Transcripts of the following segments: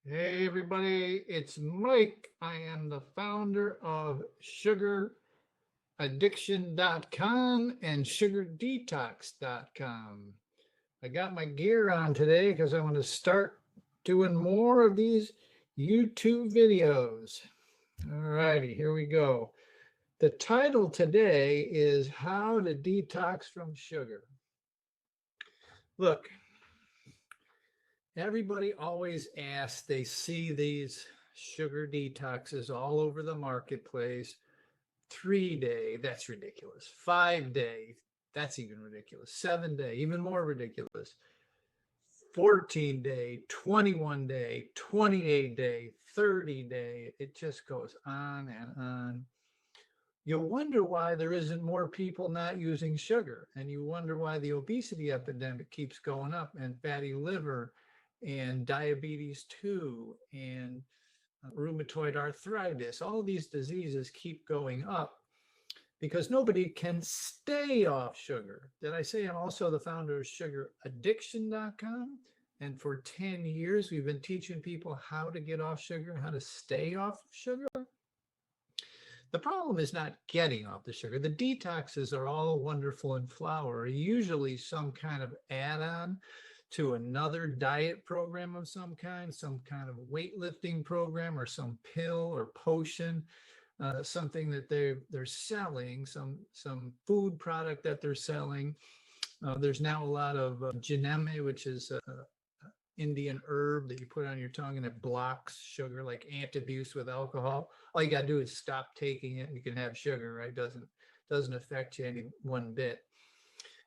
Hey everybody, it's Mike. I am the founder of sugaraddiction.com and sugardetox.com. I got my gear on today because I want to start doing more of these YouTube videos. All righty, here we go. The title today is How to Detox from Sugar. Look, everybody always asks, they see these sugar detoxes all over the marketplace. 3 day, that's ridiculous. 5 day, that's even ridiculous. 7 day, even more ridiculous. 14 day, 21 day, 28 day, 30 day. It just goes on and on. You wonder why there isn't more people not using sugar, and you wonder why the obesity epidemic keeps going up, and fatty liver, and diabetes 2, and rheumatoid arthritis. All these diseases keep going up because nobody can stay off sugar. Did I say I'm also the founder of sugaraddiction.com? And for 10 years, we've been teaching people how to get off sugar, how to stay off sugar. The problem is not getting off the sugar. The detoxes are all wonderful and flower, usually some kind of add on to another diet program of some kind of weightlifting program, or some pill or potion, something that they're selling, some food product that they're selling. There's now a lot of geneme, which is Indian herb that you put on your tongue and it blocks sugar, like antabuse with alcohol. All you got to do is stop taking it and you can have sugar, right? Doesn't affect you any one bit.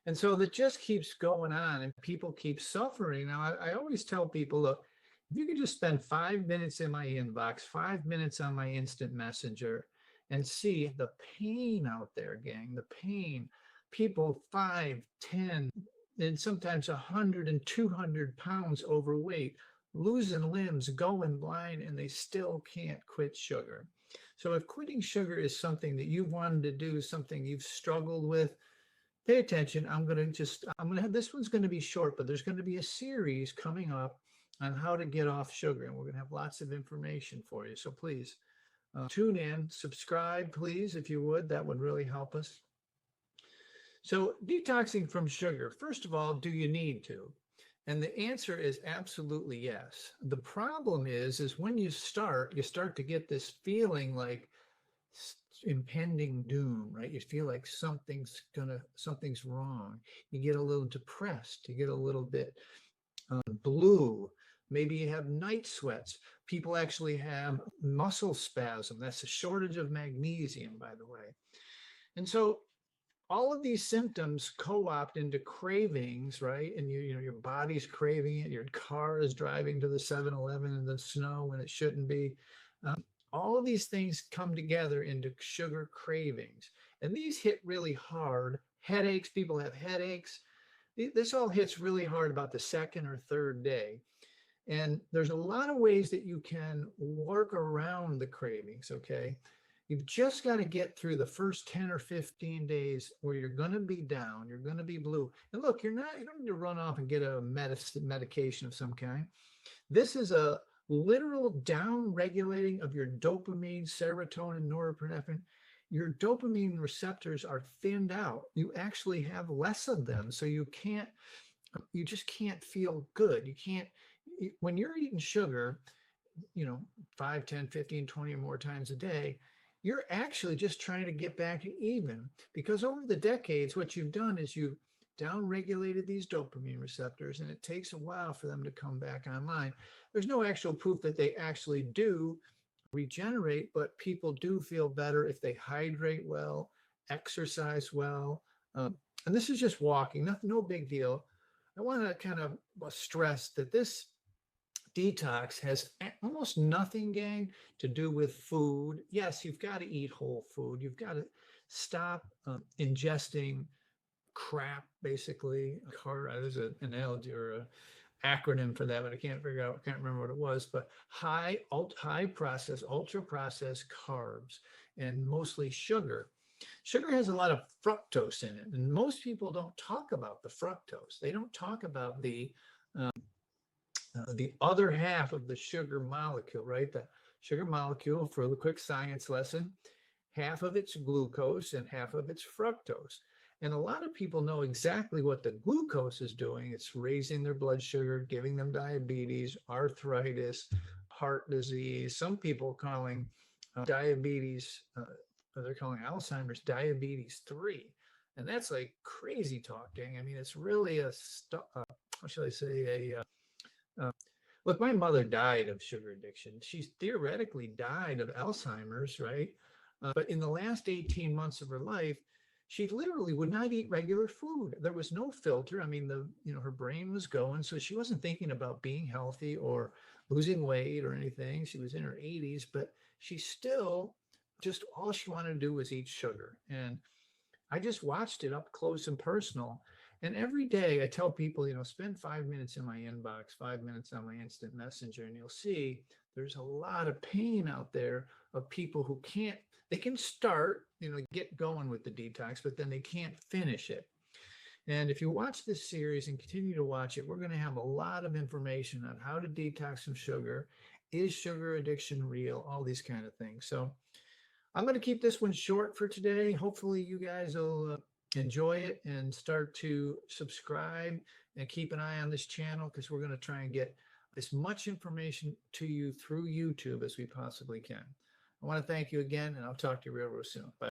And so that just keeps going on and people keep suffering. Now, I always tell people, look, if you could just spend 5 minutes in my inbox, 5 minutes on my instant messenger, and see the pain out there, gang, the pain. People 5, 10, and sometimes 100 and 200 pounds overweight, losing limbs, going blind, and they still can't quit sugar. So if quitting sugar is something that you wanted to do, something you've struggled with, pay attention. I'm going to have, this one's going to be short, but there's going to be a series coming up on how to get off sugar. And we're going to have lots of information for you. So please tune in, subscribe, please, if you would. That would really help us. So detoxing from sugar, first of all, do you need to? And the answer is absolutely yes. The problem is when you start to get this feeling like impending doom, right? You feel like something's wrong. You get a little depressed. You get a little bit blue. Maybe you have night sweats. People actually have muscle spasm. That's a shortage of magnesium, by the way. And so all of these symptoms co-opt into cravings, right? And your body's craving it. Your car is driving to the 7-Eleven in the snow when it shouldn't be. All of these things come together into sugar cravings. And these hit really hard. Headaches, people have headaches. This all hits really hard about the second or third day. And there's a lot of ways that you can work around the cravings, okay? You've just got to get through the first 10 or 15 days where you're going to be down, you're going to be blue. And look, you don't need to run off and get a medication of some kind. This is a literal down regulating of your dopamine, serotonin, norepinephrine. Your dopamine receptors are thinned out. You actually have less of them. So you just can't feel good. When you're eating sugar, 5, 10, 15, 20 or more times a day, you're actually just trying to get back to even, because over the decades, what you've done is you've downregulated these dopamine receptors, and it takes a while for them to come back online. There's no actual proof that they actually do regenerate, but people do feel better if they hydrate well, exercise well. And this is just walking, no big deal. I want to kind of stress that this detox has almost nothing, gang, to do with food. Yes, you've got to eat whole food. You've got to stop ingesting crap, basically. There's an analogy or an acronym for that, but I can't remember what it was. But high processed, ultra processed carbs, and mostly sugar. Sugar has a lot of fructose in it, and most people don't talk about the fructose. They don't talk about the the other half of the sugar molecule, right? The sugar molecule, for the quick science lesson, half of it's glucose and half of it's fructose. And a lot of people know exactly what the glucose is doing. It's raising their blood sugar, giving them diabetes, arthritis, heart disease. Some people calling diabetes, they're calling Alzheimer's diabetes 3. And that's like crazy talking. I mean, it's really how shall I say, look, my mother died of sugar addiction. She theoretically died of Alzheimer's, right? But in the last 18 months of her life, she literally would not eat regular food. There was no filter. I mean, her brain was going, so she wasn't thinking about being healthy or losing weight or anything. She was in her 80s, but she still just all she wanted to do was eat sugar. And I just watched it up close and personal. And every day I tell people, spend 5 minutes in my inbox, 5 minutes on my instant messenger, and you'll see there's a lot of pain out there of people who they can start, get going with the detox, but then they can't finish it. And if you watch this series and continue to watch it, we're going to have a lot of information on how to detox from sugar. Is sugar addiction real? All these kind of things. So I'm going to keep this one short for today. Hopefully you guys will enjoy it and start to subscribe and keep an eye on this channel, because we're going to try and get as much information to you through YouTube as we possibly can. I want to thank you again, and I'll talk to you real soon. Bye.